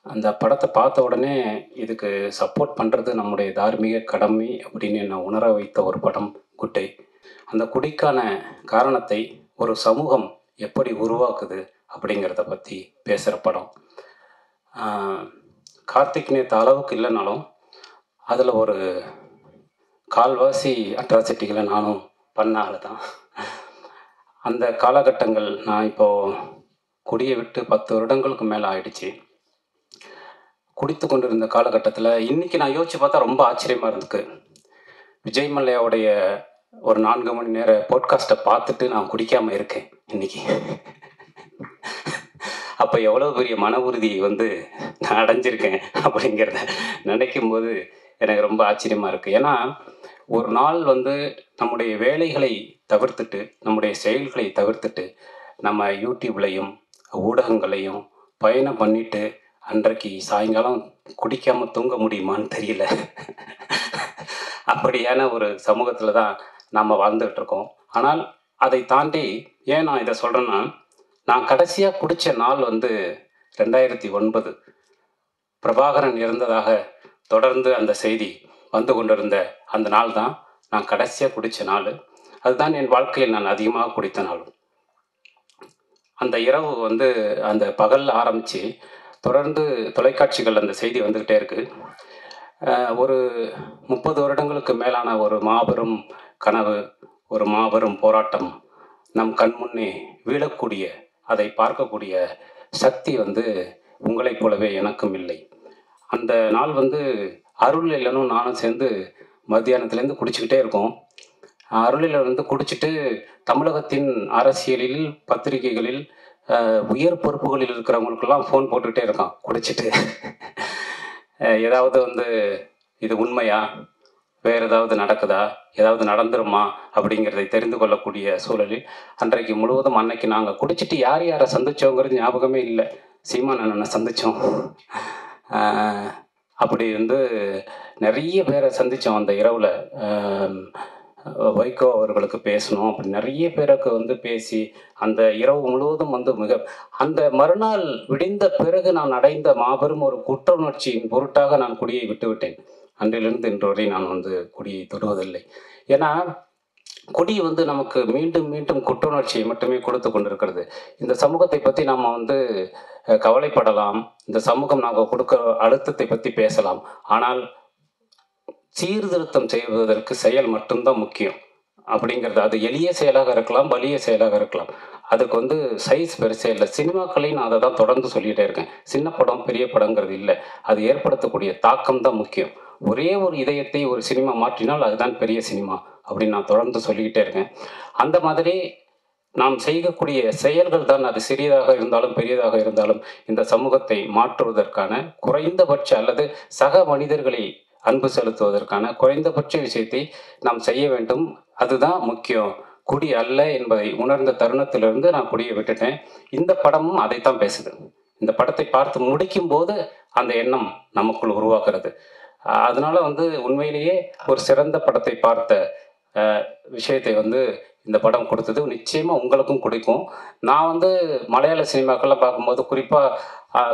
அந்த படத்த பார்த்த உடனே, இதுக்கு சப்போர்ட் பண்றது நம்முடைய தார்மீக கடமை அப்படின்னு என்ன உணர வைத்த ஒரு படம் குட்டை. அந்த குடிக்கான காரணத்தை ஒரு சமூகம் எப்படி உருவாக்குது அப்படிங்கிறத பத்தி பேசுற படம். ஆ கார்த்திக் நேத்து அளவுக்கு இல்லனாலும், அதுல ஒரு கால்வாசி அட்ராசிட்டிகள நானும் பண்ண ஆளு தான். அந்த காலகட்டங்கள் நான் இப்போ குடிய விட்டு 10 வருடங்களுக்கு மேல ஆயிடுச்சு. குடித்து கொண்டிருந்த காலகட்டத்தில, இன்னைக்கு நான் யோசிச்சு பார்த்தா ரொம்ப ஆச்சரியமா இருக்கு. விஜய் மல்லையாவுடைய ஒரு 4 மணி நேர பாட்காஸ்ட்ட பார்த்துட்டு நான் குடிக்காம இருக்கேன் இன்னைக்கு. அப்ப எவ்வளவு பெரிய மன உறுதியை வந்து நான் அடைஞ்சிருக்கேன் அப்படிங்கிறத நினைக்கும்போது எனக்கு ரொம்ப ஆச்சரியமா இருக்கு. ஏன்னா, ஒரு நாள் வந்து நம்முடைய வேலைகளை தவிர்த்துட்டு, நம்முடைய செயல்களை தவிர்த்துட்டு, நம்ம யூடியூப்லயும், ஊடகங்களையும் பயணம் பண்ணிட்டு, அன்றைக்கு சாயங்காலம் குடிக்காம தூங்க முடியுமான்னு தெரியல. அப்படியான ஒரு சமூகத்துல தான் நாம வாழ்ந்துகிட்டு இருக்கோம். ஆனால் அதை தாண்டி ஏன் நான் இத சொல்றேன்னா, நான் கடைசியா குடிச்ச நாள் வந்து 2009 பிரபாகரன் இறந்ததாக தொடர்ந்து அந்த செய்தி வந்து கொண்டிருந்த அந்த நாள் தான் நான் கடைசியா குடிச்ச நாளு. அதுதான் என் வாழ்க்கையில் நான் அதிகமாக குடித்த நாளும். அந்த இரவு வந்து அந்த பகல்ல ஆரம்பிச்சு, தொடர்ந்து தொலைக்காட்சிகள்ல அந்த செய்தி வந்துகிட்டே இருக்கு. ஒரு 30 வருடங்களுக்கு மேலான ஒரு மாபெரும் கனவு, ஒரு மாபெரும் போராட்டம் நம் கண்முன்னே வீழக்கூடிய, அதை பார்க்கக்கூடிய சக்தி வந்து உங்களைப் போலவே எனக்கும் இல்லை. அந்த நாள் வந்து அருள்நிலனும் நானும் சேர்ந்து மத்தியானத்துலேருந்து குடிச்சுக்கிட்டே இருக்கோம். அருள்நிலன் வந்து குடிச்சிட்டு தமிழகத்தின் அரசியலில், பத்திரிகைகளில் உயர் பொறுப்புகளில் இருக்கிறவங்களுக்கெல்லாம் ஃபோன் போட்டுக்கிட்டே இருக்கான் குடிச்சிட்டு. ஏதாவது வந்து இது உண்மையா? வேறு ஏதாவது நடக்குதா? ஏதாவது நடந்துருமா? அப்படிங்கிறதை தெரிந்து கொள்ளக்கூடிய சூழலில், அன்றைக்கு முழுவதும் அன்னைக்கு நாங்க குடிச்சிட்டு யார் யார சந்திச்சோங்கிறது ஞாபகமே இல்ல. சீமான் அண்ணன சந்திச்சோம். அ அப்படி வந்து நெறைய பேர சந்திச்சோம் அந்த இரவுல. அ வைகோ அவர்களுக்கு பேசணும். அப்படி நெறைய பேருக்கு வந்து பேசி, அந்த இரவு முழுவதும் வந்து அந்த மறுநாள் விடிந்த பிறகு நான் அடைந்த மாபெரும் ஒரு குற்ற உணர்ச்சியின் பொருட்டாக நான் குடியை விட்டுவிட்டேன். அன்றிலிருந்து இன்று வரை நான் வந்து குடியை தொடுவதில்லை. ஏன்னா, குடி வந்து நமக்கு மீண்டும் மீண்டும் குற்றுணர்ச்சியை மட்டுமே கொடுத்து கொண்டிருக்கிறது. இந்த சமூகத்தை பத்தி நாம வந்து கவலைப்படலாம். இந்த சமூகம் நாங்க கொடுக்கிற அழுத்தத்தை பத்தி பேசலாம். ஆனால் சீர்திருத்தம் செய்வதற்கு செயல் மட்டும்தான் முக்கியம். அப்படிங்கிறது அது எளிய செயலாக இருக்கலாம், வலிய செயலாக இருக்கலாம். அதுக்கு வந்து சைஸ் பெருசே இல்ல. சினிமாக்களையும் நான் அத தான் தொடர்ந்து சொல்லிட்டே இருக்கேன். சின்ன படம், பெரிய படங்கிறது இல்ல. அது ஏற்படுத்தக்கூடிய தாக்கம் தான் முக்கியம். ஒரே ஒரு இதயத்தை ஒரு சினிமா மாற்றினால் அதுதான் பெரிய சினிமா அப்படின்னு நான் தொடர்ந்து சொல்லிக்கிட்டே இருக்கேன். அந்த மாதிரி நாம் செய்யக்கூடிய செயல்கள் தான் அது சிறியதாக இருந்தாலும், பெரியதாக இருந்தாலும் இந்த சமூகத்தை மாற்றுவதற்கான குறைந்தபட்ச அல்லது சக மனிதர்களை அன்பு செலுத்துவதற்கான குறைந்தபட்ச விஷயத்தை நாம் செய்ய வேண்டும். அதுதான் முக்கியம். குடி அல்ல என்பதை உணர்ந்த தருணத்திலிருந்து நான் குடியை விட்டுட்டேன். இந்த படமும் அதைத்தான் பேசுது. இந்த படத்தை பார்த்து முடிக்கும்போது அந்த எண்ணம் நமக்குள் உருவாகிறது. அதனால வந்து உண்மையிலேயே ஒரு சிறந்த படத்தை பார்த்த விஷயத்தை வந்து இந்த படம் கொடுத்தது. நிச்சயமா உங்களுக்கும் பிடிக்கும். நான் வந்து மலையாள சினிமாக்கள்லாம் பார்க்கும்போது குறிப்பா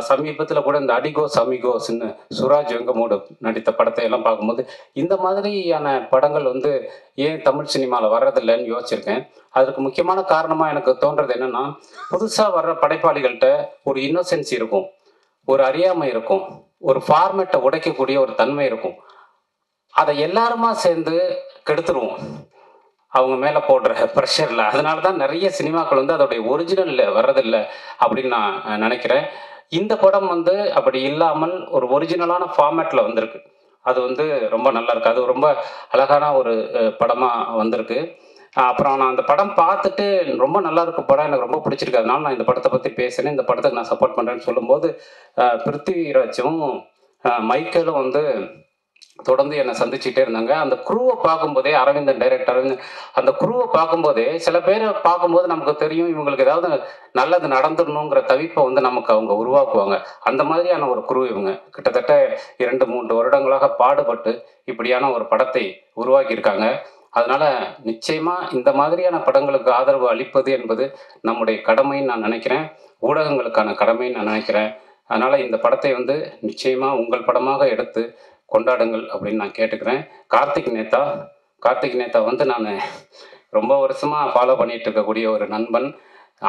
சமீபத்தில கூட இந்த அடிகோஸ் அமிகோஸ்ன்னு சுராஜ் வெங்கமூடு நடித்த படத்தை எல்லாம் பார்க்கும்போது, இந்த மாதிரியான படங்கள் வந்து ஏன் தமிழ் சினிமால வர்றதில்லன்னு யோசிச்சிருக்கேன். அதற்கு முக்கியமான காரணமா எனக்கு தோன்றது என்னன்னா, புதுசா வர்ற படைப்பாளிகள்ட்ட ஒரு இன்னோசென்ஸ் இருக்கும். ஒரு அறியாமை இருக்கும். ஒரு ஃபார்மேட்ட உடைக்கக்கூடிய ஒரு தன்மை இருக்கும். அத எல்லாருமா சேர்ந்து கெடுத்துருவோம். அவங்க மேல போடுற பிரஷர்ல. அதனால தான் நெறைய சினிமாக்கள் வந்து அதோடைய ஒரிஜினல் வர்றதில்ல அப்படின்னு நான் நெனைக்கிறேன். இந்த படம் வந்து அப்படி இல்லாமல் ஒரு ஒரிஜினலான ஃபார்மேட்ல வந்திருக்கு. அது வந்து ரொம்ப நல்லா இருக்கு. அது ரொம்ப அழகான ஒரு படமா வந்திருக்கு. அப்புறம் நான் அந்த படம் பார்த்துட்டு ரொம்ப நல்லா இருக்கு படம். எனக்கு ரொம்ப பிடிச்சிருக்கு. அதனால நான் இந்த படத்த பத்தி பேசினேன். இந்த படத்துக்கு நான் சப்போர்ட் பண்றேன்னு சொல்லும்போது, பிருத்திவிராஜும், மைக்கேலும் வந்து தொடர்ந்து என்னை சந்திச்சுட்டே இருந்தாங்க. அந்த குரூவ பார்க்கும்போதே அரவிந்தன் டைரக்டர் அரவிந்தன் அந்த குரூவ பார்க்கும்போதே சில பேர பார்க்கும்போது நமக்கு தெரியும் இவங்களுக்கு ஏதாவது நல்லது நடந்துடணுங்கிற தவிப்ப வந்து நமக்கு அவங்க உருவாக்குவாங்க. அந்த மாதிரியான ஒரு குரூ இவங்க. கிட்டத்தட்ட 2, 3 வருடங்களாக பாடுபட்டு இப்படியான ஒரு படத்தை உருவாக்கியிருக்காங்க. அதனால நிச்சயமா இந்த மாதிரியான படங்களுக்கு ஆதரவு அளிப்பது என்பது நம்முடைய கடமைன்னு நான் நினைக்கிறேன். ஊடகங்களுக்கான கடமைன்னு நான் நினைக்கிறேன். அதனால் இந்த படத்தை வந்து நிச்சயமாக உங்கள் படமாக எடுத்து கொண்டாடுங்கள் அப்படின்னு நான் கேட்டுக்கிறேன். கார்த்திக் நேத்தா வந்து நான் ரொம்ப வருஷமாக ஃபாலோ பண்ணிட்டு இருக்கக்கூடிய ஒரு நண்பன்.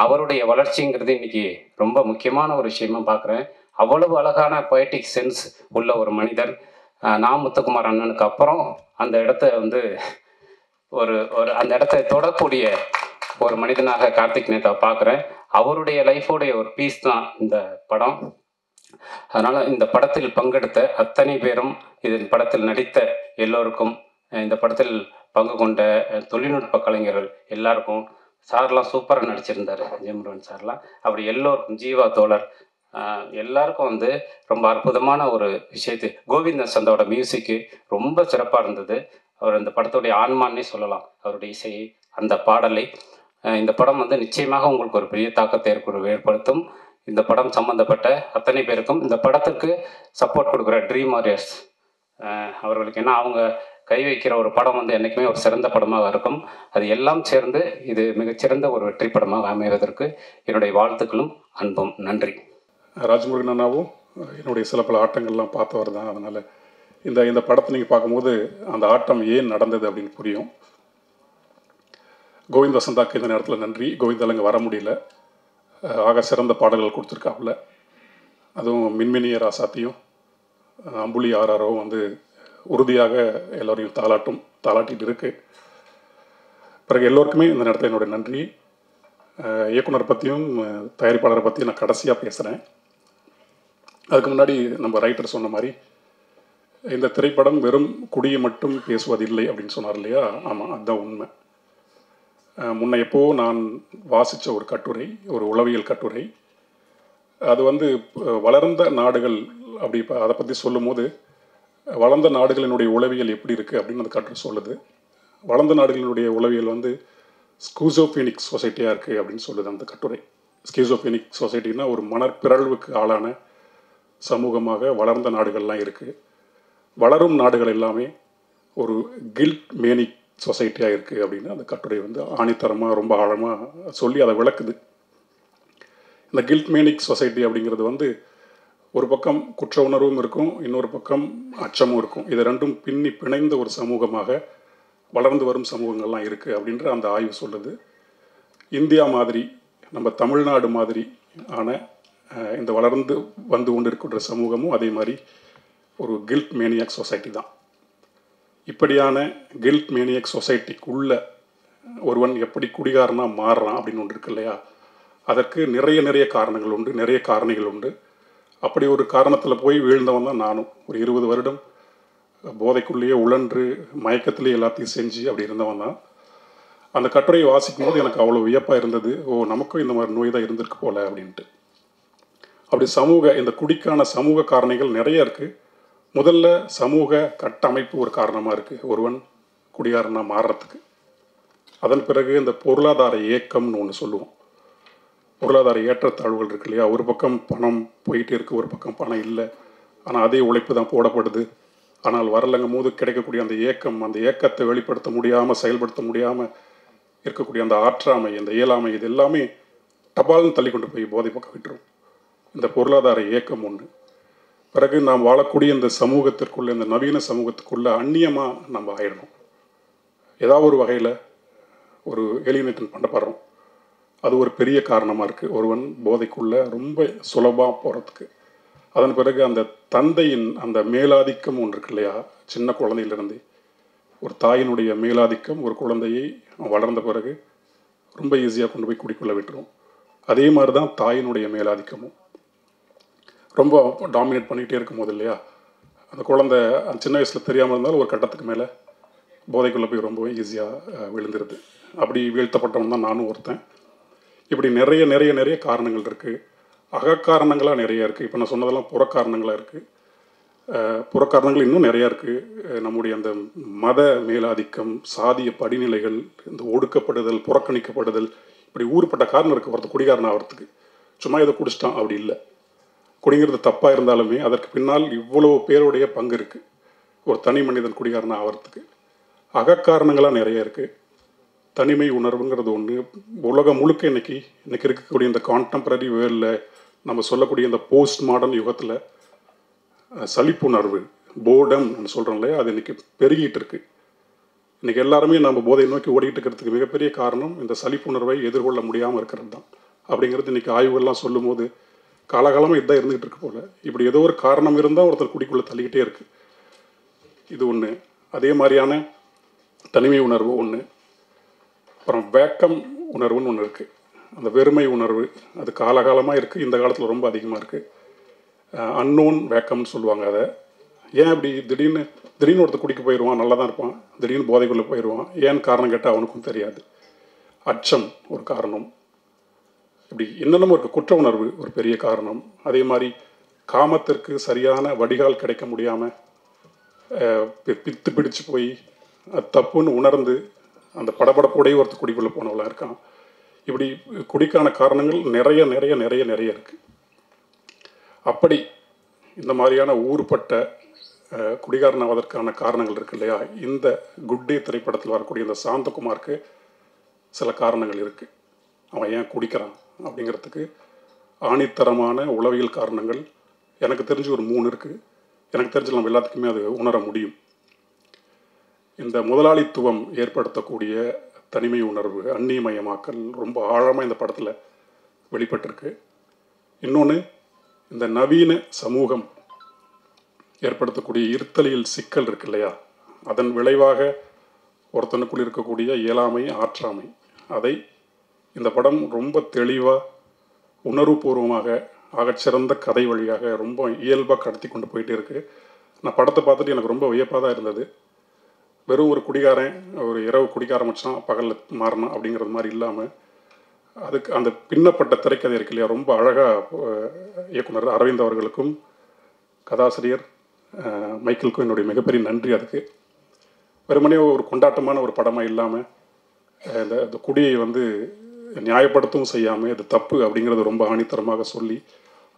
அவருடைய வளர்ச்சிங்கிறது இன்னைக்கு ரொம்ப முக்கியமான ஒரு விஷயமா பார்க்குறேன். அவ்வளவு அழகான பொயட்டிக் சென்ஸ் உள்ள ஒரு மனிதர். முத்துக்குமார் அண்ணனுக்கு அப்புறம் அந்த இடத்த வந்து ஒரு ஒரு அந்த இடத்த தொடக்கூடிய ஒரு மனிதனாக கார்த்திக் நேதாவை பார்க்குறேன். அவருடைய லைஃபோடைய ஒரு பீஸ் தான் இந்த படம். அதனால் இந்த படத்தில் பங்கெடுத்த அத்தனை பேரும், இதன் படத்தில் நடித்த எல்லோருக்கும், இந்த படத்தில் பங்கு கொண்ட தொழில்நுட்ப கலைஞர்கள் எல்லாருக்கும், சார்லாம் சூப்பராக நடிச்சிருந்தார், ஜெயமுருகன் சார்லாம். அப்படி எல்லோருக்கும், ஜீவா தோழர் எல்லாருக்கும் வந்து ரொம்ப அற்புதமான ஒரு விஷயத்து. கோவிந்தன் சந்தோட மியூசிக்கு ரொம்ப சிறப்பாக இருந்தது. அவர் இந்த படத்துடைய ஆன்மான்னே சொல்லலாம். அவருடைய இசையை, அந்த பாடலை. இந்த படம் வந்து நிச்சயமாக உங்களுக்கு ஒரு பெரிய தாக்கத்தை ஏற்படுத்தும். இந்த படம் சம்மந்தப்பட்ட அத்தனை பேருக்கும், இந்த படத்துக்கு சப்போர்ட் கொடுக்குற ட்ரீம் வாரியர்ஸ் அவர்களுக்கு, ஏன்னா அவங்க கை வைக்கிற ஒரு படம் வந்து என்றைக்குமே ஒரு சிறந்த படமாக இருக்கும். அது எல்லாம் சேர்ந்து இது மிகச்சிறந்த ஒரு வெற்றி படமாக அமைவதற்கு என்னுடைய வாழ்த்துக்களும் அன்பும். நன்றி. ராஜமுருகன் அண்ணாவும் என்னுடைய சில பல ஆட்டங்கள்லாம் பார்த்தவர் தான். அதனால் இந்த படத்தை நீங்கள் பார்க்கும்போது அந்த ஆட்டம் ஏன் நடந்தது அப்படின்னு புரியும். கோவிந்த் வசந்தாக்கு இந்த நேரத்தில் நன்றி. கோவிந்தால் இங்கே வர முடியல. ஆக சிறந்த பாடல்கள் கொடுத்துருக்காப்புல. அதுவும் மின்மினிய ராசாத்தியும் அம்புலி ஆர்ஆரும் வந்து உறுதியாக எல்லோரையும் தாளாட்டிகிட்டு இருக்கு. பிறகு எல்லோருக்குமே இந்த நேரத்தில் என்னுடைய நன்றி. இயக்குனர் பற்றியும் தயாரிப்பாளரை பற்றியும் நான் கடைசியாக பேசுகிறேன். அதுக்கு முன்னாடி நம்ம ரைட்டர் சொன்ன மாதிரி, இந்த திரைப்படம் வெறும் குடியை மட்டும் பேசுவதில்லை அப்படின்னு சொன்னார் இல்லையா? ஆமாம், அதுதான் உண்மை. முன்ன எப்போ நான் வாசித்த ஒரு கட்டுரை, ஒரு உளவியல் கட்டுரை, அது வந்து வளர்ந்த நாடுகள் அப்படி அதை பற்றி சொல்லும் போது, வளர்ந்த நாடுகளினுடைய உளவியல் எப்படி இருக்குது அப்படின்னு அந்த கட்டுரை சொல்லுது. வளர்ந்த நாடுகளினுடைய உளவியல் வந்து ஸ்கூசோஃபீனிக் சொசைட்டியாக இருக்குது அப்படின்னு சொல்லுது அந்த கட்டுரை. ஸ்கீசோஃபீனிக் சொசைட்டின்னா ஒரு மனப்பிறழ்வுக்கு ஆளான சமூகமாக வளர்ந்த நாடுகள்லாம் இருக்குது. வளரும் நாடுகள் எல்லாமே ஒரு கில்ட் மேனிக் சொசைட்டியாக இருக்குது அப்படின்னு அந்த கட்டுரை வந்து ஆணித்தரமாக ரொம்ப ஆழமாக சொல்லி அதை விளக்குது. இந்த கில்ட் மேனிக் சொசைட்டி அப்படிங்கிறது வந்து ஒரு பக்கம் குற்ற உணர்வும் இருக்கும், இன்னொரு பக்கம் அச்சமும் இருக்கும். இது ரெண்டும் பின்னி பிணைந்த ஒரு சமூகமாக வளர்ந்து வரும் சமூகங்கள்லாம் இருக்குது அப்படின்ற அந்த ஆய்வு சொல்லுது. இந்தியா மாதிரி, நம்ம தமிழ்நாடு மாதிரி ஆன இந்த வளர்ந்து வந்து கொண்டு இருக்கின்ற சமூகமும் அதே மாதிரி ஒரு கில்ட் மேனியாக் சொசைட்டி தான். இப்படியான கில்ட் மேனியாக் சொசைட்டிக்குள்ள ஒருவன் எப்படி குடிகாரனாக மாறுறான் அப்படின்னு ஒன்று இருக்கு இல்லையா? அதற்கு நிறைய காரணங்கள் உண்டு, நிறைய காரணிகள் உண்டு. அப்படி ஒரு காரணத்தில் போய் வீழ்ந்தவன் தான் நானும். ஒரு 20 வருடம் போதைக்குள்ளேயே உழன்று மயக்கத்திலேயே எல்லாத்தையும் செஞ்சு அப்படி இருந்தவன் தான். அந்த கட்டுரையை வாசிக்கும் போது எனக்கு அவ்வளோ வியப்பாக இருந்தது. நமக்கும் இந்த மாதிரி நோய் தான் இருந்திருக்கு போல அப்படின்ட்டு. அப்படி இந்த குடிக்கான சமூக காரணிகள் நிறைய இருக்குது. முதல்ல சமூக கட்டமைப்பு ஒரு காரணமாக இருக்குது ஒருவன் குடிகாரனாக மாறுறதுக்கு. அதன் பிறகு இந்த பொருளாதார ஏக்கம்னு ஒன்று சொல்லுவோம். பொருளாதார ஏற்றத்தாழ்வுகள் இருக்கு இல்லையா? ஒரு பக்கம் பணம் போயிட்டே இருக்குது, ஒரு பக்கம் பணம் இல்லை, ஆனால் அதே உழைப்பு தான் போடப்படுது. ஆனால் வரலங்கும் போது கிடைக்கக்கூடிய அந்த ஏக்கம், அந்த ஏக்கத்தை வெளிப்படுத்த முடியாமல், செயல்படுத்த முடியாமல் இருக்கக்கூடிய அந்த ஆற்றாமை, அந்த இயலாமை, இது எல்லாமே டபால்னு தள்ளி கொண்டு போய் போதை பக்கம் விட்டுரும். இந்த பொருளாதார ஏக்கம் ஒன்று. பிறகு நாம் வாழக்கூடிய இந்த சமூகத்திற்குள்ளே, இந்த நவீன சமூகத்துக்குள்ளே அந்நியமாக நம்ம ஆயிடணும். ஏதாவது ஒரு வகையில் ஒரு ஏலியனேஷன் பண்ணப்படுறோம். அது ஒரு பெரிய காரணமாக இருக்குது ஒருவன் போதைக்குள்ளே ரொம்ப சுலபமாக போகிறதுக்கு. அதன் பிறகு அந்த தந்தையின் அந்த மேலாதிக்கம் ஒன்று இருக்கு இல்லையா? சின்ன குழந்தையிலிருந்து ஒரு தாயினுடைய மேலாதிக்கம் ஒரு குழந்தையை வளர்ந்த பிறகு ரொம்ப ஈஸியாக கொண்டு போய் குடிக்குள்ளே விட்டுரும். அதே மாதிரி தான் தாயினுடைய மேலாதிக்கமும் ரொம்ப டாமினேட் பண்ணிகிட்டே இருக்கும் போது இல்லையா? அந்த குழந்தை சின்ன வயசில் தெரியாமல் இருந்தாலும் ஒரு கட்டத்துக்கு மேலே போதைக்குள்ளே போய் ரொம்ப ஈஸியாக விழுந்துருது. அப்படி வீழ்த்தப்பட்டவன் தான் நானும் ஒருத்தன். இப்படி நிறைய காரணங்கள் இருக்குது. அகக்காரணங்களாக நிறைய இருக்குது. இப்போ நான் சொன்னதெல்லாம் புறக்காரணங்களாக இருக்குது. புறக்காரணங்கள் இன்னும் நிறையா இருக்குது. நம்முடைய அந்த மத மேலாதிக்கம், சாதிய படிநிலைகள், இந்த ஒடுக்கப்படுதல், புறக்கணிக்கப்படுதல், இப்படி ஊறுப்பட்ட காரணம் இருக்குது ஒருத்தர் குடிகாரன் ஆகிறதுக்கு. சும்மா இதை குடிச்சிட்டான் அப்படி இல்லை. குடிங்கிறது தப்பாக இருந்தாலுமே அதற்கு பின்னால் இவ்வளோ பேருடைய பங்கு இருக்குது ஒரு தனி மனிதன் குடிகாரனாக ஆகிறதுக்கு. அகக்காரணங்களாக நிறைய இருக்குது. தனிமை உணர்வுங்கிறது ஒன்று. உலகம் முழுக்க இன்னைக்கு இருக்கக்கூடிய இந்த கான்டெம்பரரி வேர்ல்டில் நம்ம சொல்லக்கூடிய இந்த போஸ்ட் மாடர்ன் யுகத்தில் சலிப்புணர்வு, போர்டம் சொல்கிறோம் இல்லையா, அது இன்றைக்கி பெருகிட்டு இருக்கு. இன்றைக்கி எல்லாருமே நம்ம போதை நோக்கி ஓடிட்டு இருக்கிறதுக்கு மிகப்பெரிய காரணம் இந்த சலிப்புணர்வை எதிர்கொள்ள முடியாமல் இருக்கிறது தான். அப்படிங்கிறது இன்றைக்கி ஆய்வுகள்லாம் சொல்லும் போது காலகாலமாக இதுதான் இருந்துகிட்டு இருக்கு போல். இப்படி ஏதோ ஒரு காரணம் இருந்தால் ஒருத்தர் குடிக்குள்ளே தள்ளிக்கிட்டே இருக்குது. இது ஒன்று. அதே மாதிரியான தனிமை உணர்வு ஒன்று. அப்புறம் வேக்கம் உணர்வுன்னு ஒன்று இருக்குது. அந்த வெறுமை உணர்வு அது காலகாலமாக இருக்குது, இந்த காலத்தில் ரொம்ப அதிகமாக இருக்குது. அன்னோன் வேக்கம்னு சொல்லுவாங்க அதை. ஏன் அப்படி திடீர்னு ஒருத்தர் குடிக்க போயிடுவான், நல்லா தான் இருப்பான், திடீர்னு போதைக்குள்ளே போயிடுவான். ஏன்னு காரணம் கேட்டால் அவனுக்கும் தெரியாது. அச்சம் ஒரு காரணம். இப்படி என்னென்னமோ இருக்குது. குற்ற உணர்வு ஒரு பெரிய காரணம். அதே மாதிரி காமத்திற்கு சரியான வடிகால் கிடைக்க முடியாமல் பித்து பிடிச்சு போய் தப்புன்னு உணர்ந்து அந்த படபடப்போடையே ஒருத்தர் குடிக்குள்ளே போனவளாக இருக்கான். இப்படி குடிக்கான காரணங்கள் நிறைய நிறைய நிறைய நிறைய இருக்குது. அப்படி இந்த மாதிரியான ஊறுபட்ட குடிகாரனாவதற்கான காரணங்கள் இருக்கு இல்லையா, இந்த குட் டே திரைப்படத்தில் வரக்கூடிய இந்த சாந்தகுமாருக்கு சில காரணங்கள் இருக்குது. அவன் ஏன் குடிக்கிறான் அப்படிங்கிறதுக்கு ஆணித்தரமான உளவியல் காரணங்கள் எனக்கு தெரிஞ்சு ஒரு 3 இருக்குது. எனக்கு தெரிஞ்சு நம்ம எல்லாத்துக்குமே அது உணர முடியும். இந்த முதலாளித்துவம் ஏற்படுத்தக்கூடிய தனிமை உணர்வு, அந்நியமயமாக்கல் ரொம்ப ஆழமாக இந்த படத்தில் வெளிப்பட்டிருக்கு. இன்னொன்று, இந்த நவீன சமூகம் ஏற்படுத்தக்கூடிய இருத்தலியல் சிக்கல் இருக்கு இல்லையா, அதன் விளைவாக ஒருத்தனுக்குள் இருக்கக்கூடிய இயலாமை, ஆற்றாமை, அதை இந்த படம் ரொம்ப தெளிவாக உணர்வுபூர்வமாக ஆகச்சிறந்த கதை வழியாக ரொம்ப இயல்பாக கடத்தி கொண்டு போயிட்டே இருக்குது. நான் படத்தை பார்த்துட்டு எனக்கு ரொம்ப வியப்பாக தான் இருந்தது. வெறும் ஒரு குடிகாரன் ஒரு இரவு குடிக்க ஆரம்பிச்சான், பகலில் மாறினான் அப்படிங்கிறது மாதிரி இல்லாமல் அதுக்கு அந்த பின்னப்பட்ட திரைக்கதை இருக்கு இல்லையா, ரொம்ப அழகாக இயக்குனர் அரவிந்த் அவர்களுக்கும் கதாசிரியர் மைக்கேலுக்கும் என்னுடைய மிகப்பெரிய நன்றி. அதுக்கு வெறுமனே ஒரு கொண்டாட்டமான ஒரு படமாக இல்லாமல் இந்த குடியை நியாயப்படுத்தவும் செய்யாமல் இது தப்பு அப்படிங்கிறது ரொம்ப ஆணித்தரமாக சொல்லி,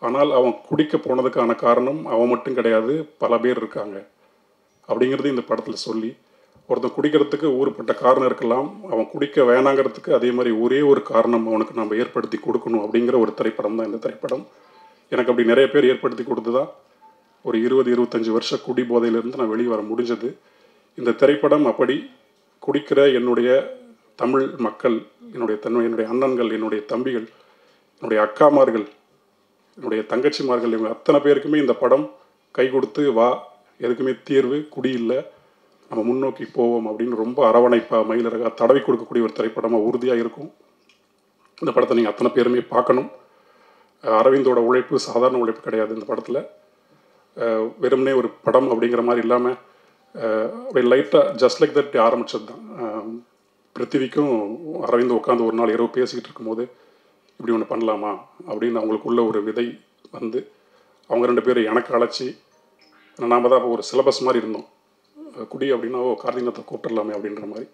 ஆனால் அவன் குடிக்க போனதுக்கான காரணம் அவன் மட்டும் கிடையாது, பல பேர் இருக்காங்க அப்படிங்கிறது இந்த படத்தில் சொல்லி, ஒருத்தன் குடிக்கிறதுக்கு ஊறுப்பட்ட காரணம் இருக்கலாம், அவன் குடிக்க வேணாங்கிறதுக்கு அதே மாதிரி ஒரே ஒரு காரணம் அவனுக்கு நம்ம ஏற்படுத்தி கொடுக்கணும் அப்படிங்கிற ஒரு திரைப்படம் தான் இந்த திரைப்படம். எனக்கு அப்படி நிறைய பேர் ஏற்படுத்தி கொடுத்து தான் ஒரு 20-25 வருஷ குடி போதையிலிருந்து நான் வெளியே வர முடிஞ்சது. இந்த திரைப்படம் அப்படி குடிக்கிற என்னுடைய தமிழ் மக்கள், என்னுடைய அண்ணன்கள், என்னுடைய தம்பிகள், என்னுடைய அக்காமார்கள், என்னுடைய தங்கச்சிமார்கள், இவங்க அத்தனை பேருக்குமே இந்த படம் கை கொடுத்து வா, எதுக்குமே தீர்வு குடி இல்லை, நம்ம முன்னோக்கி போவோம் அப்படின்னு ரொம்ப அரவணைப்பாக மயிலழகாக தடவி கொடுக்கக்கூடிய ஒரு திரைப்படமாக உறுதியாக இருக்கும். இந்த படத்தை நீங்கள் அத்தனை பேருமே பார்க்கணும். அரவிந்தோட உழைப்பு சாதாரண உழைப்பு கிடையாது. இந்த படத்தில் வெறுமனே ஒரு படம் அப்படிங்கிற மாதிரி இல்லாமல் அப்படியே லைட்டாக ஜஸ்ட் லைக் தட் ஆரம்பித்தது தான். பிருத்திவிக்கும் அரவிந்த் உட்காந்து ஒரு நாள் இரவு பேசிக்கிட்டு இருக்கும்போது இப்படி ஒன்று பண்ணலாமா அப்படின்னு அவங்களுக்குள்ள ஒரு விதை அவங்க 2 பேரும் எனக்கு அழைச்சி, நாம் தான் அப்போ ஒரு சிலபஸ் மாதிரி இருந்தோம். குடி அப்படின்னா கார்த்திகத்தை கூப்பிட்டுடலாமே அப்படின்ற மாதிரி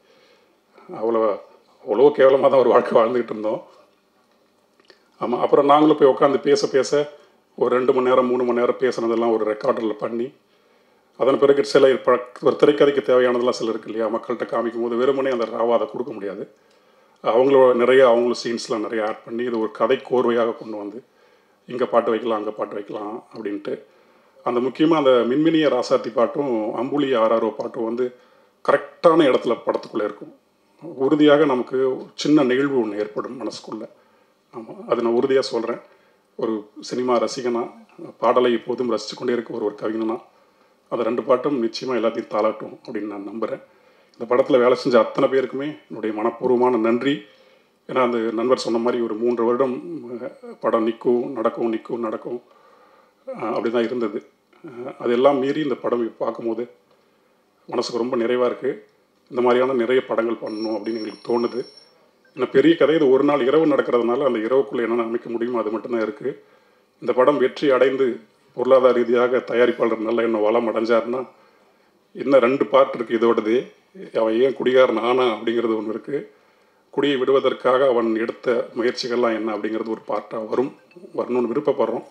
அவ்வளோ கேவலமாக தான் ஒரு வாழ்க்கை வாழ்ந்துக்கிட்டு இருந்தோம். ஆமாம். அப்புறம் நாங்களும் போய் உட்காந்து பேச ஒரு 2 மணி நேரம் 3 மணி நேரம் பேசுனதெல்லாம் ஒரு ரெக்கார்டரில் பண்ணி, அதன் பிறகு சில ஒரு திரைக்கதைக்கு தேவையானதெல்லாம் சில இருக்கு இல்லையா, மக்கள்கிட்ட காமிக்கும் போது வெறுமனே அந்த ராவா அதை கொடுக்க முடியாது. அவங்களும் சீன்ஸ்லாம் நிறைய ஆட் பண்ணி இது ஒரு கதை கோர்வையாக கொண்டு வந்து இங்கே பாட்டு வைக்கலாம் அங்கே பாட்டு வைக்கலாம் அப்படின்ட்டு, அந்த முக்கியமாக அந்த மின்மினிய ராசாத்தி பாட்டும் அம்புலி ஆராரோ பாட்டும் கரெக்டான இடத்துல படத்துக்குள்ளே இருக்கும். உறுதியாக நமக்கு சின்ன நிகழ்வு ஒன்று ஏற்படும் மனசுக்குள்ளே. ஆமாம், அது நான் உறுதியாக சொல்கிறேன். ஒரு சினிமா ரசிகனா, பாடலை எப்போதும் ரசித்து கொண்டே இருக்க ஒரு கவிஞனா, அந்த 2 பாட்டும் நிச்சயமாக எல்லாத்தையும் தாளாட்டும் அப்படின்னு நான் நம்புகிறேன். இந்த படத்தில் வேலை செஞ்ச அத்தனை பேருக்குமே என்னுடைய மனப்பூர்வமான நன்றி. ஏன்னா அந்த நண்பர் சொன்ன மாதிரி ஒரு 3 வருடம் படம் நடக்கும் அப்படி தான் இருந்தது. அதெல்லாம் மீறி இந்த படம் பார்க்கும்போது மனசுக்கு ரொம்ப நிறைவாக இருக்குது. இந்த மாதிரியான நிறைய படங்கள் பண்ணணும் அப்படின்னு எங்களுக்கு தோணுது. இன்னும் பெரிய கதை இது ஒரு நாள் இரவு நடக்கிறதுனால அந்த இரவுக்குள்ளே என்னென்ன அமைக்க முடியுமோ அது மட்டும்தான் இருக்குது. இந்த படம் வெற்றி அடைந்து பொருளாதார ரீதியாக தயாரிப்பாளர் நல்ல இன்னும் வளம் அடைஞ்சாருன்னா இன்னும் 2 பார்ட் இருக்குது இதோடது. அவன் ஏன் குடிகாரன் ஆனா அப்படிங்கிறது ஒன்று இருக்குது. குடியை விடுவதற்காக அவன் எடுத்த முயற்சிகள்லாம் என்ன அப்படிங்கிறது ஒரு பார்ட்டாக வரணும்னு விருப்பப்படுறோம்.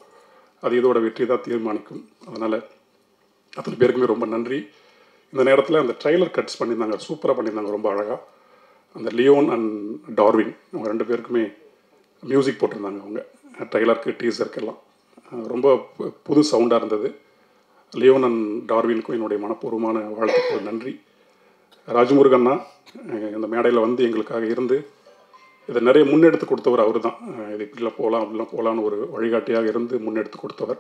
அது இதோட வெற்றி தான் தீர்மானிக்கும். அதனால் அத்தனை பேருக்குமே ரொம்ப நன்றி. இந்த நேரத்தில் அந்த ட்ரைலர் கட்ஸ் பண்ணியிருந்தாங்க, சூப்பராக பண்ணியிருந்தாங்க, ரொம்ப அழகாக. அந்த லியோன் அண்ட் டார்வின் அவங்க 2 பேருக்குமே மியூசிக் போட்டிருந்தாங்க அவங்க ட்ரெய்லருக்கு டீசருக்கெல்லாம். ரொம்ப புது சவுண்டாக இருந்தது. லியோன் அண்ட் டார்வினுக்கும் என்னுடைய மனப்பூர்வமான வாழ்த்துக்கள், நன்றி. ராஜமுருகன்னா இந்த மேடையில் வந்து எங்களுக்காக இருந்து இதை நிறைய முன்னெடுத்து கொடுத்தவர் அவர் தான். இது இப்படிலாம் போகலாம் அப்படிலாம் போகலான்னு ஒரு வழிகாட்டியாக இருந்து முன்னெடுத்து கொடுத்தவர்.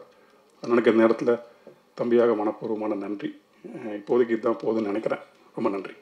எனக்கு இந்த நேரத்தில் தம்பியாக மனப்பூர்வமான நன்றி. இப்போதைக்கு இதுதான் போதுன்னு நினைக்கிறேன். ரொம்ப நன்றி.